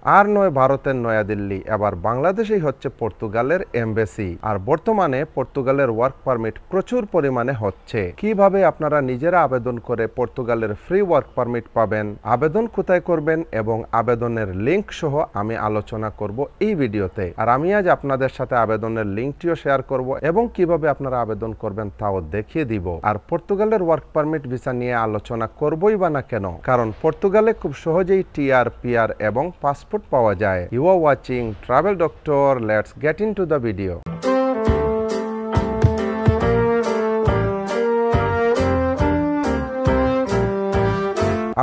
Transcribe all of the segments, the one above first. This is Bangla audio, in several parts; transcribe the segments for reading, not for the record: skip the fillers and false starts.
আর নয় ভারতের নয়াদিল্লি, এবার বাংলাদেশেই হচ্ছে পর্তুগালের এমবেসি। আর বর্তমানে পর্তুগালের ওয়ার্ক পারমিট প্রচুর পরিমাণে হচ্ছে। কিভাবে আপনারা নিজেরা আবেদন করে পর্তুগালের ফ্রি ওয়ার্ক পারমিট পাবেন, আবেদন কোথায় করবেন এবং আবেদনের লিঙ্ক সহ আমি আলোচনা করব এই ভিডিওতে। আর আমি আজ আপনাদের সাথে আবেদনের লিঙ্কটিও শেয়ার করব এবং কিভাবে আপনারা আবেদন করবেন তাও দেখিয়ে দিব। আর পর্তুগালের ওয়ার্ক পারমিট ভিসা নিয়ে আলোচনা করবই বা না কেন, কারণ পর্তুগালে খুব সহজেই টিআর, পিআর এবং পাসপোর্ট পাওয়া যায়। You are watching Travel Doctor, let's get into the video.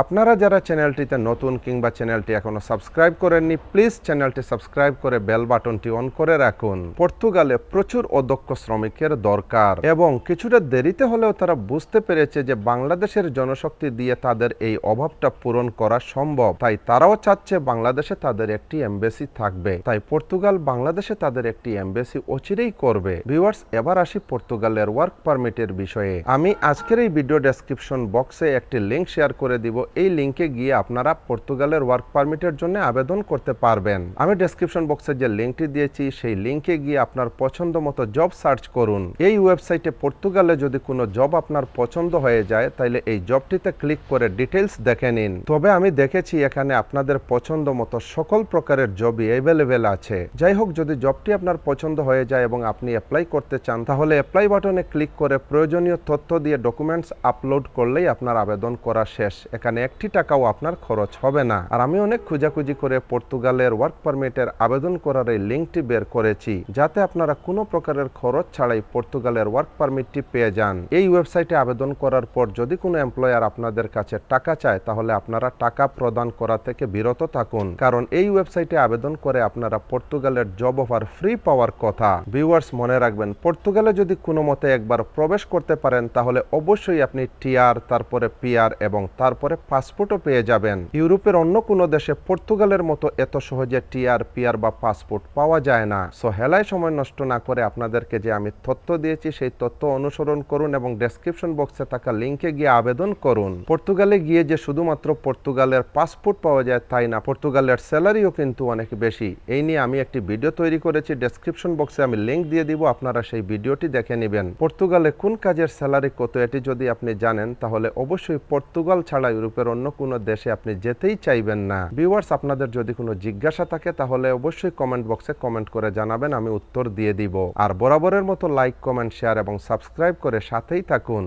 আপনারা যারা চ্যানেলটিতে নতুন কিংবা চ্যানেলটি এখনো সাবস্ক্রাইব করেননি, প্লিজ চ্যানেলটি সাবস্ক্রাইব করে বেল বাটনটি অন করে রাখুন। পর্তুগালে প্রচুর অদক্ষ শ্রমিকের দরকার এবং কিছুটা দেরিতে হলেও তারা বুঝতে পেরেছে যে বাংলাদেশের জনশক্তি দিয়ে তাদের এই অভাবটা পূরণ করা সম্ভব। তাই তারাও চাচ্ছে বাংলাদেশে তাদের একটি এমবেসি থাকবে। তাই পর্তুগাল বাংলাদেশে তাদের একটি এমবেসি অচিরেই করবে। ভিউয়ার্স, এবার আসি পর্তুগালের ওয়ার্ক পারমিটের বিষয়ে। আমি আজকের এই ভিডিও ডেসক্রিপশন বক্সে একটি লিঙ্ক শেয়ার করে দিব। এই লিঙ্কে গিয়ে আপনারা পর্তুগালের ওয়ার্ক পারমিটের জন্য আবেদন করতে পারবেন। আমি ডেসক্রিপশন বক্সে যে লিঙ্কটি দিয়েছি সেই লিঙ্কে গিয়ে আপনার পছন্দ মতো জব সার্চ করুন। এই ওয়েবসাইটে পর্তুগালে যদি কোনো জব আপনার পছন্দ হয়ে যায় তাহলে এই জবটিতে ক্লিক করে ডিটেইলস দেখে নিন। তবে আমি দেখেছি এখানে আপনাদের পছন্দ মতো সকল প্রকারের জবই অ্যাভেলেবেল আছে। যাই হোক, যদি জবটি আপনার পছন্দ হয়ে যায় এবং আপনি অ্যাপ্লাই করতে চান তাহলে অ্যাপ্লাই বাটনে ক্লিক করে প্রয়োজনীয় তথ্য দিয়ে ডকুমেন্টস আপলোড করলেই আপনার আবেদন করা শেষ। এখানে একটি টাকাও আপনার খরচ হবে না। আর আমি অনেক খোঁজাখুঁজি করে পর্তুগালের ওয়ার্ক পারমিটের আবেদন করার এই লিঙ্কটি বের করেছি, যাতে আপনারা কোনো প্রকারের খরচ ছাড়াই পর্তুগালের ওয়ার্ক পারমিটটি পেয়ে যান। এই ওয়েবসাইটে আবেদন করার পর যদি কোনো এমপ্লয়ার আপনাদের কাছে টাকা চায় তাহলে আপনারা টাকা প্রদান করা থেকে বিরত থাকুন, কারণ এই ওয়েবসাইটে আবেদন করে আপনারা পর্তুগালের জব অফার ফ্রি পাওয়ার কথা। ভিউয়ার্স, মনে রাখবেন, পর্তুগালে যদি কোনো মতে একবার প্রবেশ করতে পারেন তাহলে অবশ্যই আপনি টিআর, তারপরে পিআর এবং তারপরে পাসপোর্টও পেয়ে যাবেন। ইউরোপের অন্য কোনো দেশে পর্তুগালের মতো এত সহজে টিআর, পিআর বা পাসপোর্ট পাওয়া যায় না। সো হেলায় সময় নষ্ট না করে আপনাদেরকে যে আমি তথ্য দিয়েছি সেই তথ্য অনুসরণ করুন এবং ডেসক্রিপশন বক্সে থাকা লিঙ্কে গিয়ে আবেদন করুন। পর্তুগালে গিয়ে যে শুধুমাত্র পর্তুগালের পাসপোর্ট পাওয়া যায় তাই না, পর্তুগালের স্যালারিও কিন্তু অনেক বেশি। এই নিয়ে আমি একটি ভিডিও তৈরি করেছি, ডেসক্রিপশন বক্সে আমি লিঙ্ক দিয়ে দিব, আপনারা সেই ভিডিওটি দেখে নেবেন। পর্তুগালে কোন কাজের স্যালারি কত এটি যদি আপনি জানেন তাহলে অবশ্যই পর্তুগাল ছাড়া ইউরোপের অন্য কোনো দেশে আপনি যেতেই চাইবেন না। ভিউয়ার্স, আপনাদের যদি কোনো জিজ্ঞাসা থাকে তাহলে অবশ্যই কমেন্ট বক্সে কমেন্ট করে জানাবেন, আমি উত্তর দিয়ে দিব। আর বরাবরের মতো লাইক, কমেন্ট, শেয়ার এবং সাবস্ক্রাইব করে সাথেই থাকুন।